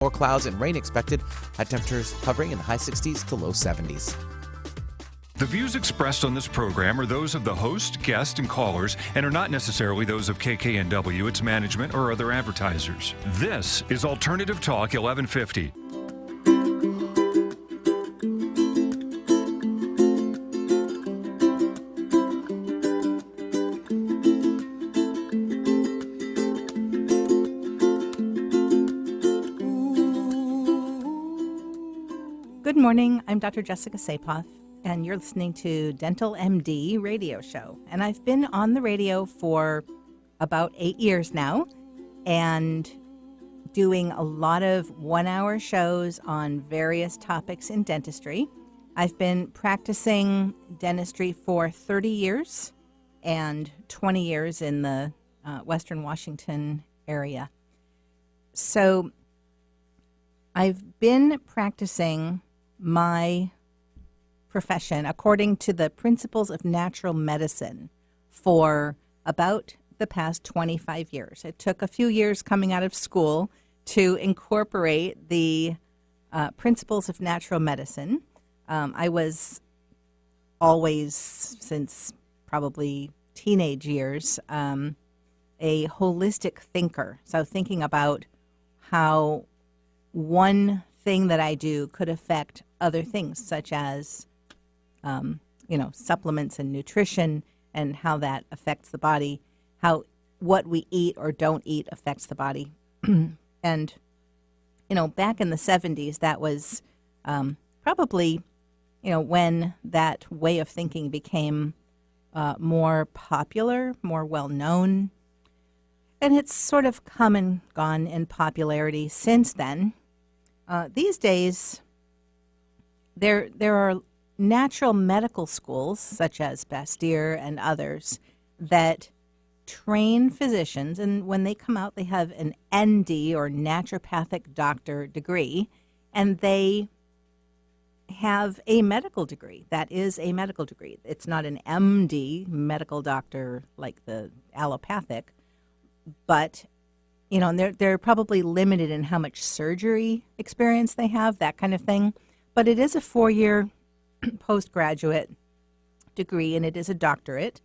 More clouds and rain expected, high temperatures hovering in the high 60s to low 70s. The views expressed on this program are those of the host, guest, and callers and are not necessarily those of KKNW, its management, or other advertisers. This is Alternative Talk 1150. Good morning. I'm Dr. Jessica Saepoff, and you're listening to Dental MD radio show. And I've been on the radio for about 8 years now and doing a lot of one-hour shows on various topics in dentistry. I've been practicing dentistry for 30 years and 20 years in the Western Washington area. So I've been practicing my profession according to the principles of natural medicine for about the past 25 years. It took a few years coming out of school to incorporate the principles of natural medicine. I was always, since probably teenage years, a holistic thinker. So thinking about how one thing that I do could affect other things, such as, supplements and nutrition and how that affects the body, how what we eat or don't eat affects the body. And, back in the 70s, that was probably, when that way of thinking became more popular, more well-known. And it's sort of come and gone in popularity since then. These days, there are natural medical schools, such as Bastyr and others, that train physicians, and when they come out, they have an ND, or naturopathic doctor degree, and they have a medical degree. That is a medical degree. It's not an MD, medical doctor, like the allopathic, but and they're probably limited in how much surgery experience they have, that kind of thing. But it is a 4-year postgraduate degree, and it is a doctorate,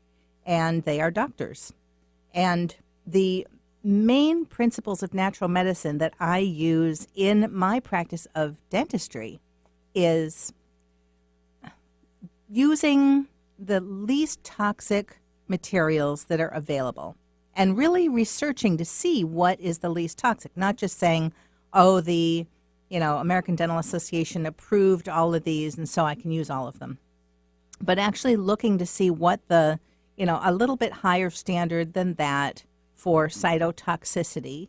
and they are doctors. And the main principles of natural medicine that I use in my practice of dentistry is using the least toxic materials that are available, and really researching to see what is the least toxic, not just saying, oh, the American Dental Association approved all of these, and so I can use all of them. But actually looking to see what the, a little bit higher standard than that for cytotoxicity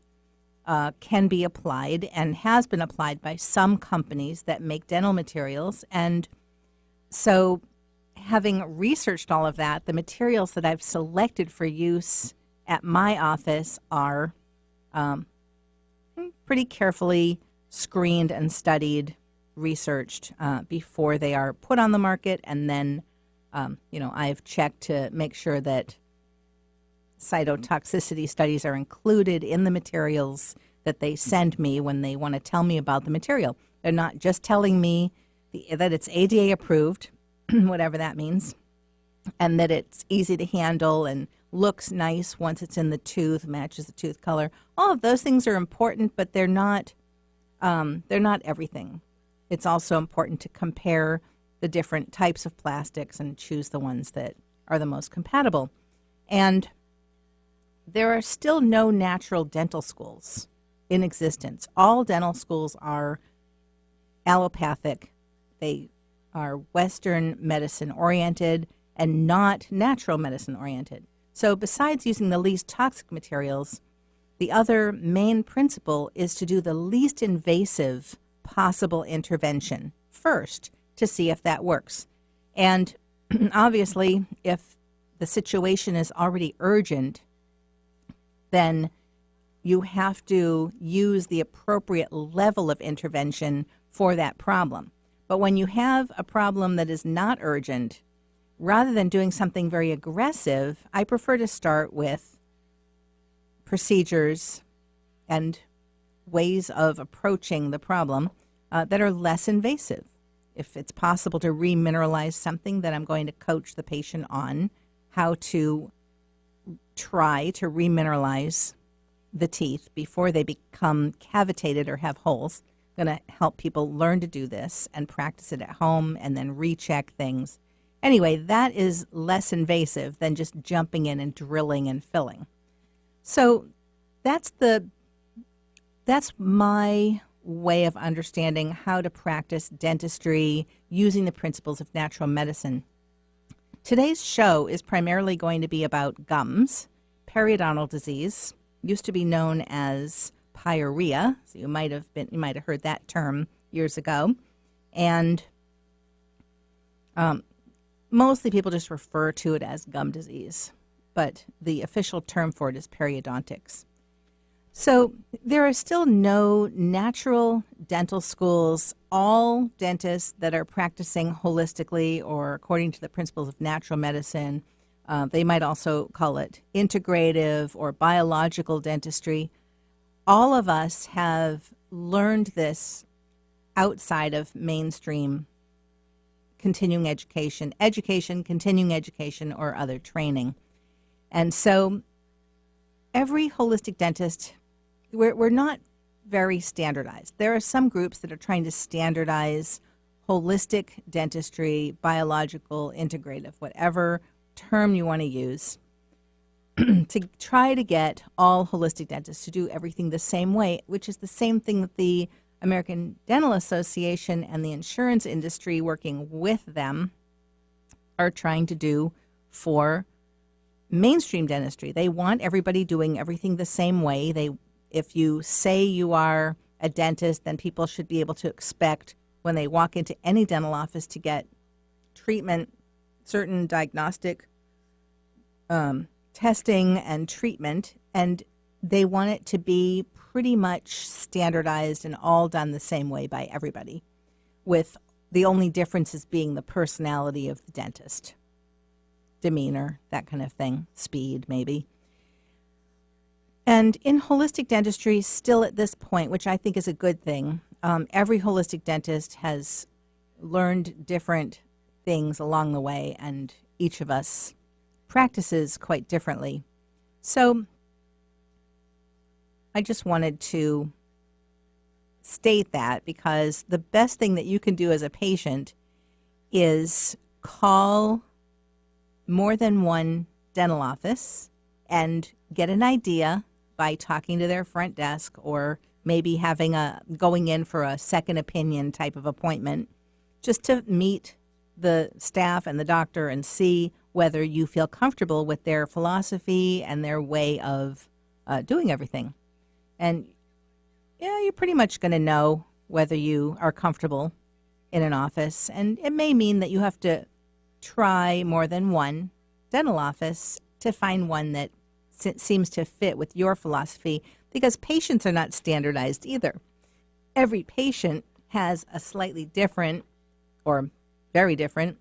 can be applied, and has been applied by some companies that make dental materials. And so having researched all of that, the materials that I've selected for use at my office are pretty carefully screened and studied, researched before they are put on the market. And then, I've checked to make sure that cytotoxicity studies are included in the materials that they send me when they want to tell me about the material. They're not just telling me that it's ADA approved, whatever that means, and that it's easy to handle and looks nice once it's in the tooth, matches the tooth color. All of those things are important, but they're not everything. It's also important to compare the different types of plastics and choose the ones that are the most compatible. And there are still no natural dental schools in existence. All dental schools are allopathic. They are Western medicine oriented and not natural medicine oriented. So besides using the least toxic materials, the other main principle is to do the least invasive possible intervention first to see if that works. And obviously, if the situation is already urgent, then you have to use the appropriate level of intervention for that problem. But when you have a problem that is not urgent, rather than doing something very aggressive, I prefer to start with procedures and ways of approaching the problem that are less invasive. If it's possible to remineralize something, then I'm going to coach the patient on how to try to remineralize the teeth before they become cavitated or have holes. I'm going to help people learn to do this and practice it at home and then recheck things. Anyway, that is less invasive than just jumping in and drilling and filling. So that's my way of understanding how to practice dentistry using the principles of natural medicine. Today's show is primarily going to be about gums, periodontal disease, used to be known as pyorrhea. So you might have heard that term years ago, and mostly people just refer to it as gum disease, but the official term for it is periodontics. So there are still no natural dental schools. All dentists that are practicing holistically or according to the principles of natural medicine, they might also call it integrative or biological dentistry. All of us have learned this outside of mainstream continuing education, continuing education, or other training. And so every holistic dentist, we're not very standardized. There are some groups that are trying to standardize holistic dentistry, biological, integrative, whatever term you want to use, to try to get all holistic dentists to do everything the same way, which is the same thing that the American Dental Association and the insurance industry working with them are trying to do for mainstream dentistry. They want everybody doing everything the same way. If you say you are a dentist, then people should be able to expect when they walk into any dental office to get treatment, certain diagnostic testing and treatment, and they want it to be pretty much standardized and all done the same way by everybody, with the only differences being the personality of the dentist, demeanor, that kind of thing, speed maybe. And in holistic dentistry, still at this point, which I think is a good thing, every holistic dentist has learned different things along the way, and each of us practices quite differently. So I just wanted to state that, because the best thing that you can do as a patient is call more than one dental office and get an idea by talking to their front desk, or maybe going in for a second opinion type of appointment, just to meet the staff and the doctor and see whether you feel comfortable with their philosophy and their way of doing everything. And yeah, you're pretty much going to know whether you are comfortable in an office. And it may mean that you have to try more than one dental office to find one that seems to fit with your philosophy, because patients are not standardized either. Every patient has a slightly different, or very different,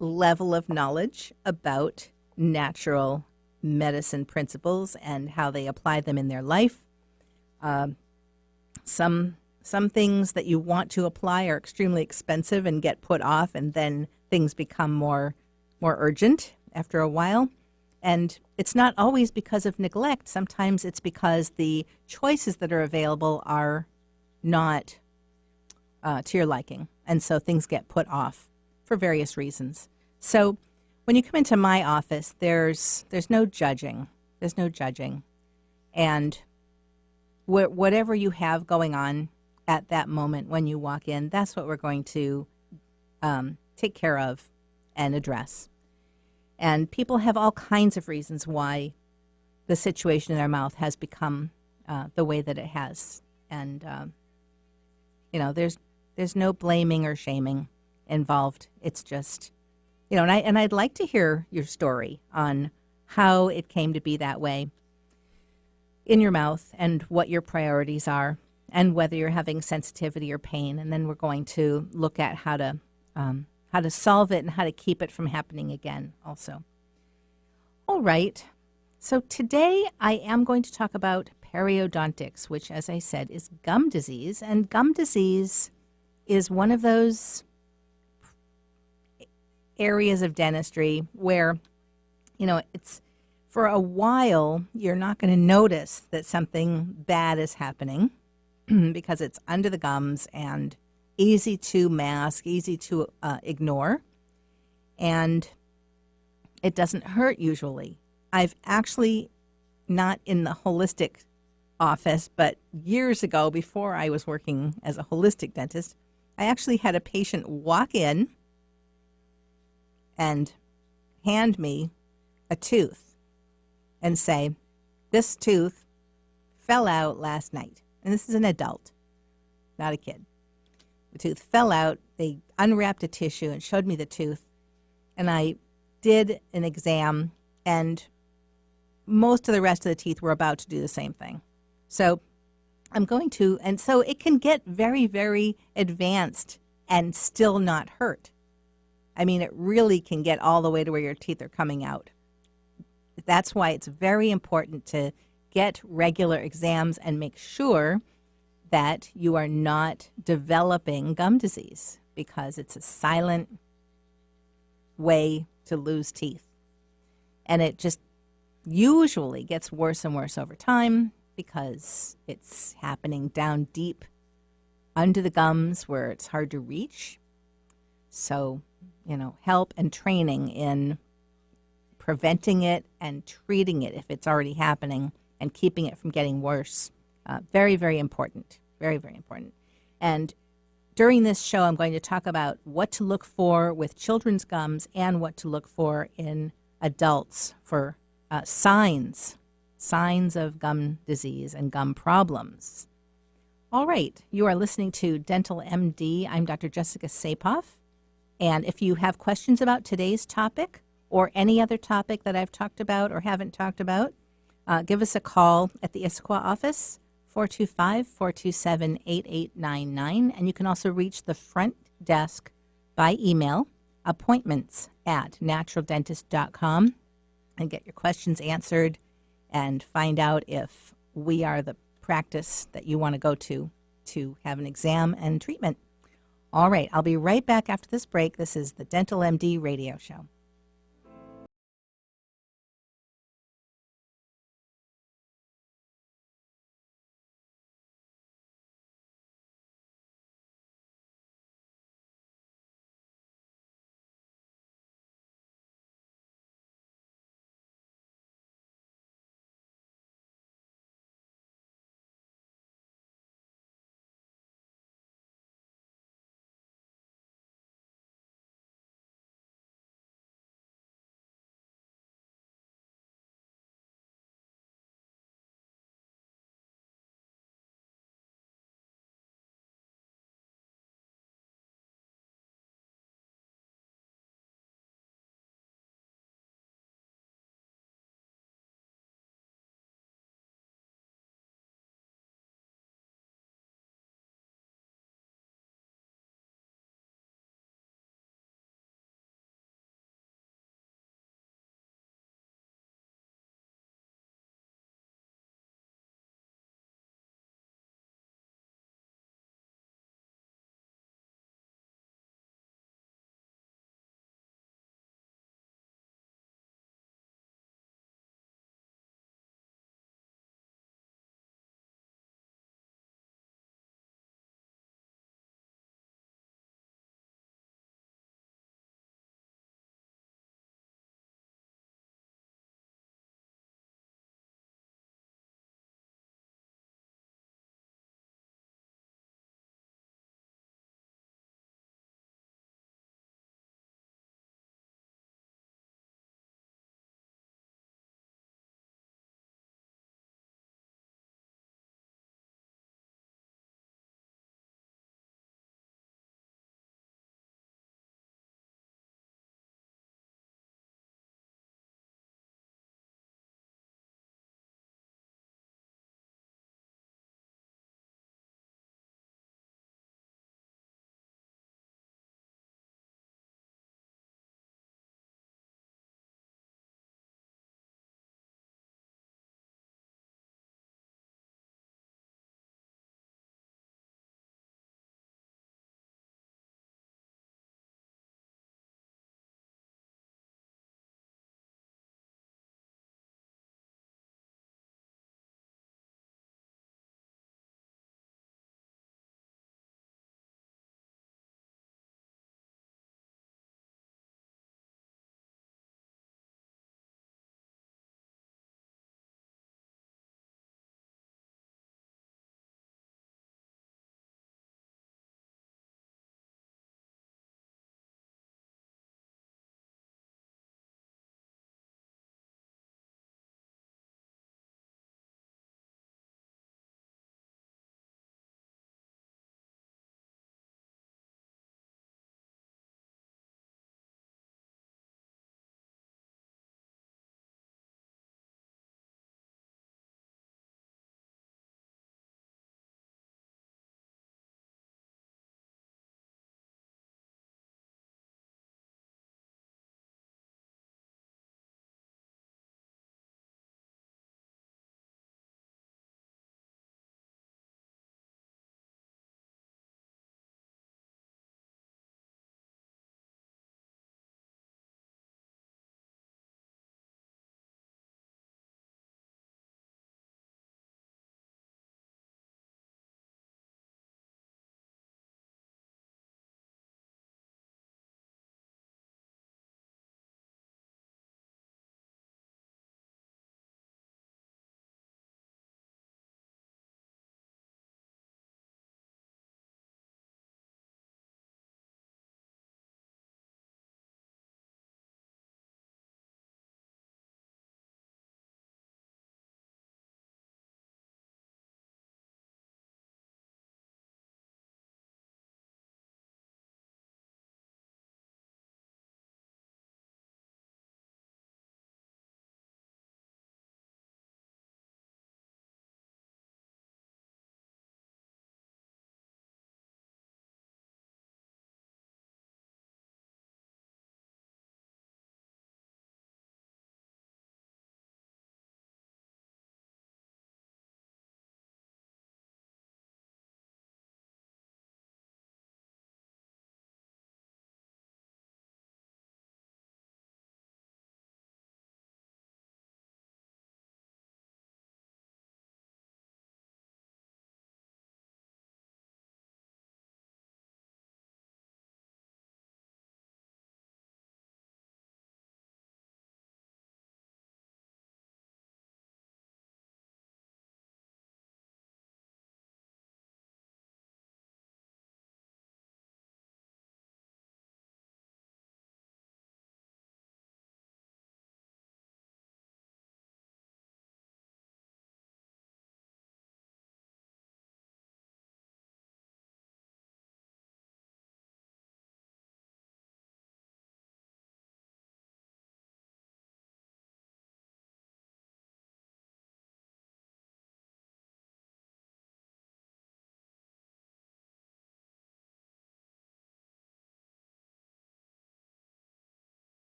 level of knowledge about natural medicine principles and how they apply them in their life. Some things that you want to apply are extremely expensive and get put off, and then things become more urgent after a while. And it's not always because of neglect. Sometimes it's because the choices that are available are not to your liking. And so things get put off for various reasons. So when you come into my office, there's no judging. There's no judging. And whatever you have going on at that moment when you walk in, that's what we're going to take care of and address. And people have all kinds of reasons why the situation in their mouth has become the way that it has. And, there's no blaming or shaming involved. It's just, and I'd like to hear your story on how it came to be that way in your mouth and what your priorities are and whether you're having sensitivity or pain. And then we're going to look at how to solve it and how to keep it from happening again also. All right. So today I am going to talk about periodontics, which, as I said, is gum disease. And gum disease is one of those areas of dentistry where, it's for a while, you're not going to notice that something bad is happening because it's under the gums and easy to mask, easy to ignore, and it doesn't hurt usually. I've actually, not in the holistic office, but years ago, before I was working as a holistic dentist, I actually had a patient walk in and hand me a tooth and say, "This tooth fell out last night." And this is an adult, not a kid. The tooth fell out. They unwrapped a tissue and showed me the tooth. And I did an exam, and most of the rest of the teeth were about to do the same thing. So and so it can get very, very advanced and still not hurt. I mean, it really can get all the way to where your teeth are coming out. That's why it's very important to get regular exams and make sure that you are not developing gum disease, because it's a silent way to lose teeth. And it just usually gets worse and worse over time because it's happening down deep under the gums where it's hard to reach. So, help and training in preventing it and treating it if it's already happening and keeping it from getting worse. Very, very important. Very, very important. And during this show, I'm going to talk about what to look for with children's gums and what to look for in adults for signs of gum disease and gum problems. All right, you are listening to Dental MD. I'm Dr. Jessica Saepoff. And if you have questions about today's topic or any other topic that I've talked about or haven't talked about, give us a call at the Issaquah office, 425-427-8899. And you can also reach the front desk by email, appointments@naturaldentist.com, and get your questions answered and find out if we are the practice that you want to go to have an exam and treatment. All right, I'll be right back after this break. This is the Dental MD radio show.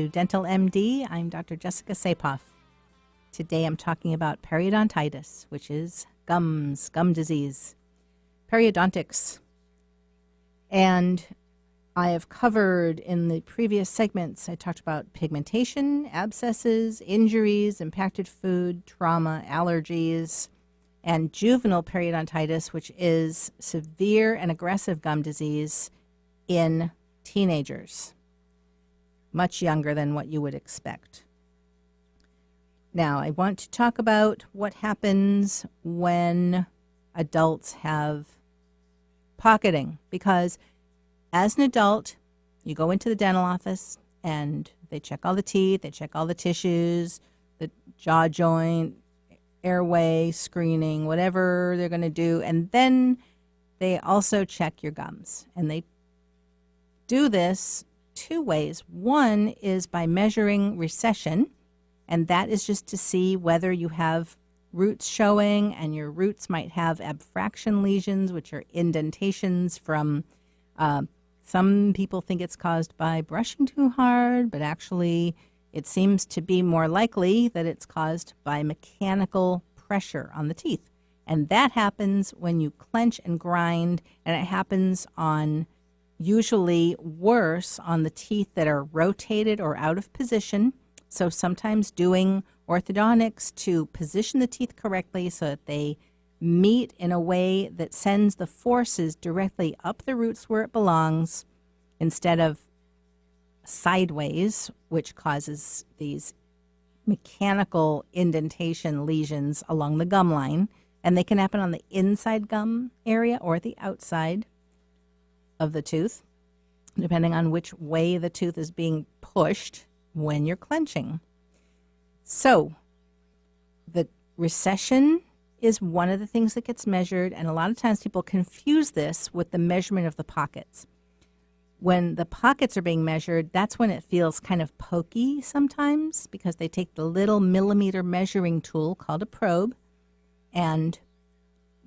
Dental MD. I'm Dr. Jessica Saepoff. Today I'm talking about periodontitis, which is gum disease, periodontics. And I have covered in the previous segments, I talked about pigmentation, abscesses, injuries, impacted food, trauma, allergies, and juvenile periodontitis, which is severe and aggressive gum disease in teenagers, much younger than what you would expect. Now, I want to talk about what happens when adults have pocketing, because as an adult, you go into the dental office and they check all the teeth, they check all the tissues, the jaw joint, airway screening, whatever they're going to do, and then they also check your gums. And they do this two ways. One is by measuring recession, and that is just to see whether you have roots showing, and your roots might have abfraction lesions, which are indentations from, some people think it's caused by brushing too hard, but actually it seems to be more likely that it's caused by mechanical pressure on the teeth. And that happens when you clench and grind, and it happens on usually worse on the teeth that are rotated or out of position. So sometimes doing orthodontics to position the teeth correctly so that they meet in a way that sends the forces directly up the roots where it belongs instead of sideways, which causes these mechanical indentation lesions along the gum line. And they can happen on the inside gum area or the outside of the tooth, depending on which way the tooth is being pushed when you're clenching. So the recession is one of the things that gets measured, and a lot of times people confuse this with the measurement of the pockets. When the pockets are being measured, that's when it feels kind of pokey sometimes, because they take the little millimeter measuring tool called a probe and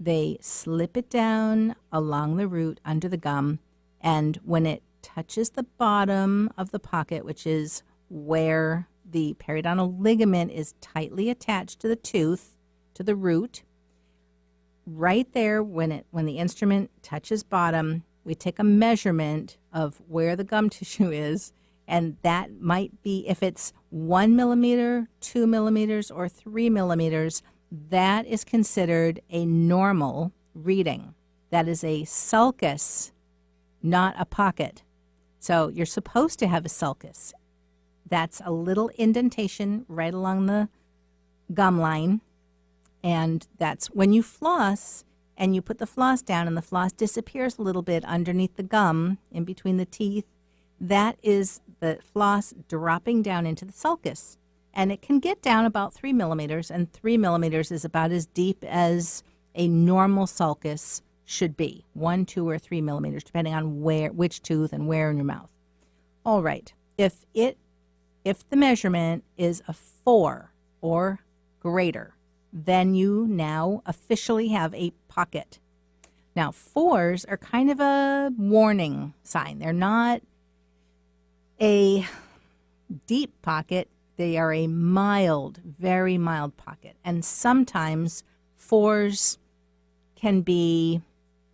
they slip it down along the root under the gum, and when it touches the bottom of the pocket, which is where the periodontal ligament is tightly attached to the tooth, to the root, right there when the instrument touches bottom, we take a measurement of where the gum tissue is, and that might be, if it's 1 millimeter, 2 millimeters, or 3 millimeters, that is considered a normal reading. That is a sulcus, not a pocket. So you're supposed to have a sulcus. That's a little indentation right along the gum line, and that's when you floss and you put the floss down and the floss disappears a little bit underneath the gum in between the teeth. That is the floss dropping down into the sulcus. And it can get down about 3 millimeters, and 3 millimeters is about as deep as a normal sulcus should be, 1, 2, or 3 millimeters, depending on which tooth and where in your mouth. All right, if the measurement is a 4 or greater, then you now officially have a pocket. Now, 4s are kind of a warning sign. They're not a deep pocket. They are a mild, very mild pocket. And sometimes 4s can be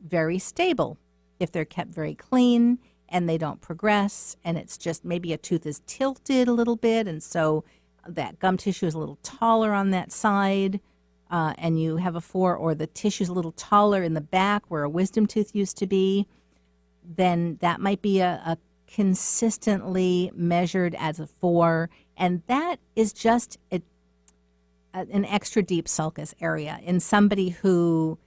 very stable if they're kept very clean and they don't progress, and it's just maybe a tooth is tilted a little bit, and so that gum tissue is a little taller on that side, and you have a 4, or the tissue is a little taller in the back where a wisdom tooth used to be, then that might be a consistently measured as a 4, and that is just an extra deep sulcus area in somebody who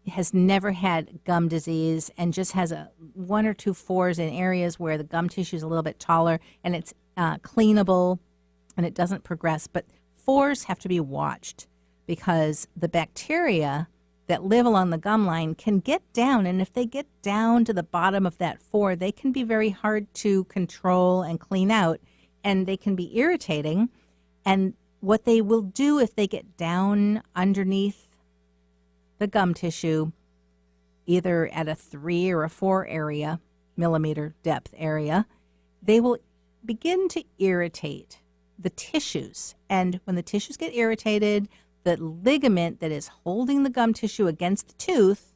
has never had gum disease and just has 1 or 2 4s in areas where the gum tissue is a little bit taller and it's cleanable and it doesn't progress. But 4s have to be watched because the bacteria that live along the gum line can get down, and if they get down to the bottom of that 4, they can be very hard to control and clean out, and they can be irritating. And what they will do if they get down underneath the gum tissue, either at a 3 or a 4 millimeter depth area, they will begin to irritate the tissues. And when the tissues get irritated, the ligament that is holding the gum tissue against the tooth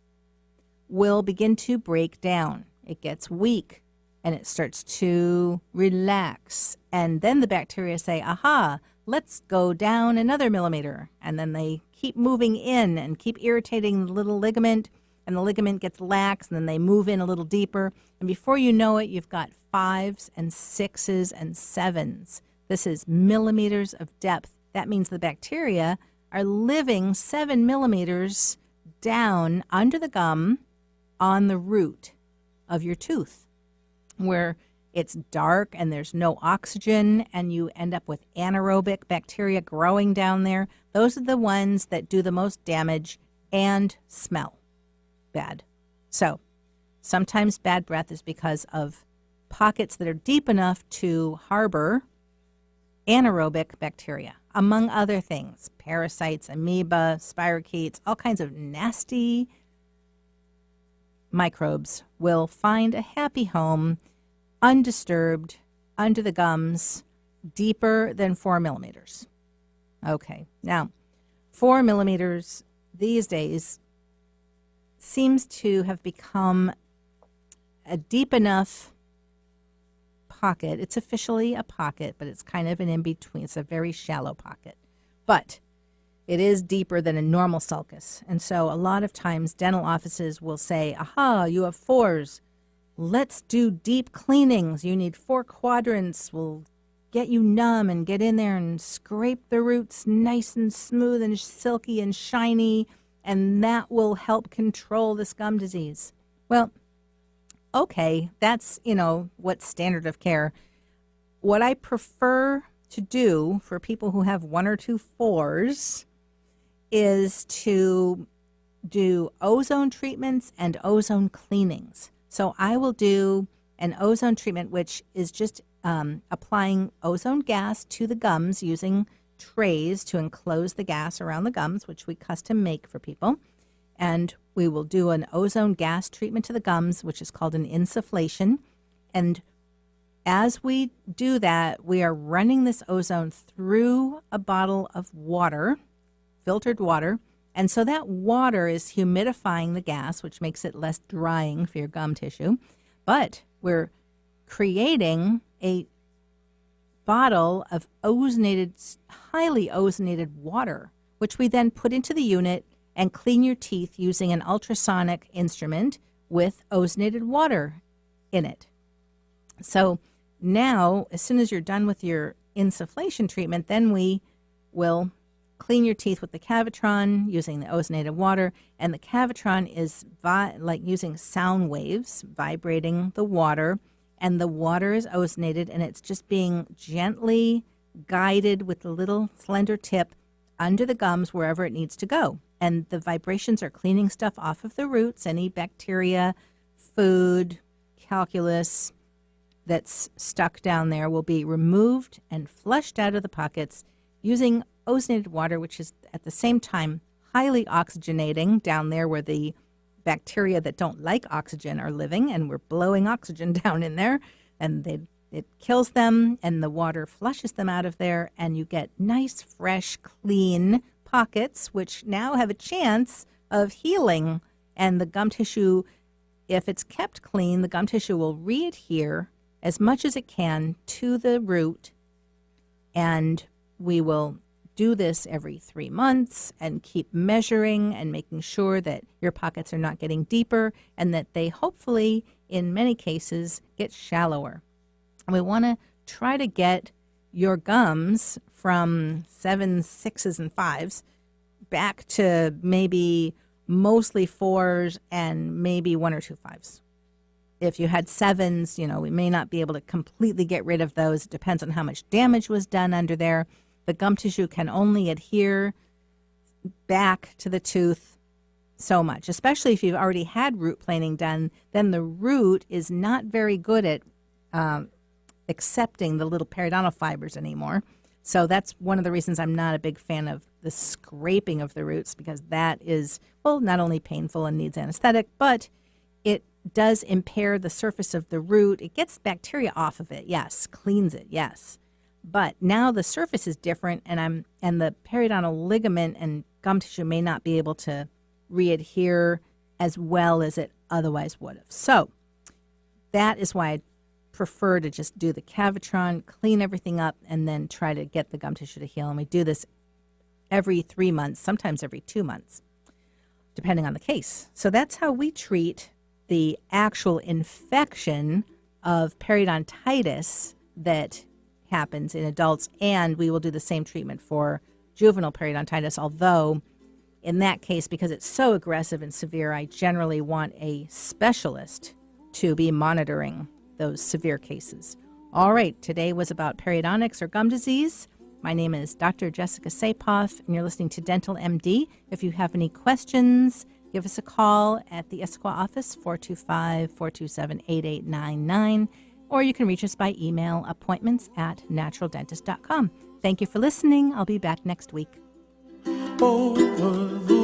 will begin to break down. It gets weak and it starts to relax. And then the bacteria say, aha, let's go down another millimeter. And then they keep moving in and keep irritating the little ligament, and the ligament gets lax, and then they move in a little deeper. And before you know it, you've got 5s and 6s and 7s. This is millimeters of depth. That means the bacteria are living 7 millimeters down under the gum on the root of your tooth, where it's dark and there's no oxygen, and you end up with anaerobic bacteria growing down there. Those are the ones that do the most damage and smell bad. So sometimes bad breath is because of pockets that are deep enough to harbor anaerobic bacteria, among other things, parasites, amoeba, spirochetes, all kinds of nasty microbes will find a happy home undisturbed under the gums deeper than 4 millimeters. Okay, now 4 millimeters these days seems to have become a deep enough pocket. It's officially a pocket, but it's kind of an in-between. It's a very shallow pocket. But it is deeper than a normal sulcus. And so a lot of times dental offices will say, aha, you have 4s. Let's do deep cleanings. You need 4 quadrants. We'll get you numb and get in there and scrape the roots nice and smooth and silky and shiny, and that will help control this gum disease. Well, okay, that's, what's standard of care. What I prefer to do for people who have 1 or 2 4s is to do ozone treatments and ozone cleanings. So I will do an ozone treatment, which is just applying ozone gas to the gums using trays to enclose the gas around the gums, which we custom make for people. And we will do an ozone gas treatment to the gums, which is called an insufflation. And as we do that, we are running this ozone through a bottle of water, filtered water. And so that water is humidifying the gas, which makes it less drying for your gum tissue. But we're creating a bottle of highly ozonated water, which we then put into the unit and clean your teeth using an ultrasonic instrument with ozonated water in it. So now, as soon as you're done with your insufflation treatment, then we will clean your teeth with the Cavitron using the ozonated water. And the Cavitron is like using sound waves, vibrating the water. And the water is ozonated, and it's just being gently guided with the little slender tip under the gums wherever it needs to go. And the vibrations are cleaning stuff off of the roots, any bacteria, food, calculus that's stuck down there will be removed and flushed out of the pockets using ozonated water, which is at the same time highly oxygenating down there where the bacteria that don't like oxygen are living, and we're blowing oxygen down in there, and it kills them, and the water flushes them out of there, and you get nice, fresh, clean pockets, which now have a chance of healing. And the gum tissue, if it's kept clean, the gum tissue will re-adhere as much as it can to the root, and we will do this every 3 months and keep measuring and making sure that your pockets are not getting deeper and that they hopefully, in many cases, get shallower. And we want to try to get your gums from 7s, 6s, and 5s back to maybe mostly 4s and maybe 1 or 2 5s. If you had 7s, we may not be able to completely get rid of those. It depends on how much damage was done under there. The gum tissue can only adhere back to the tooth so much, especially if you've already had root planing done. Then the root is not very good at accepting the little periodontal fibers anymore. So that's one of the reasons I'm not a big fan of the scraping of the roots, because that is, well, not only painful and needs anesthetic, but it does impair the surface of the root. It gets bacteria off of it, yes. Cleans it, yes. But now the surface is different, and the periodontal ligament and gum tissue may not be able to readhere as well as it otherwise would have. So that is why I prefer to just do the Cavitron, clean everything up, and then try to get the gum tissue to heal. And we do this every 3 months, sometimes every 2 months, depending on the case. So that's how we treat the actual infection of periodontitis that happens in adults, and we will do the same treatment for juvenile periodontitis, although in that case, because it's so aggressive and severe, I generally want a specialist to be monitoring those severe cases. All right, today was about periodontics or gum disease. My name is Dr. Jessica Saepoff, and you're listening to Dental MD. If you have any questions, give us a call at the Issaquah office, 425-427-8899, or you can reach us by email, appointments@naturaldentist.com. Thank you for listening. I'll be back next week. Over the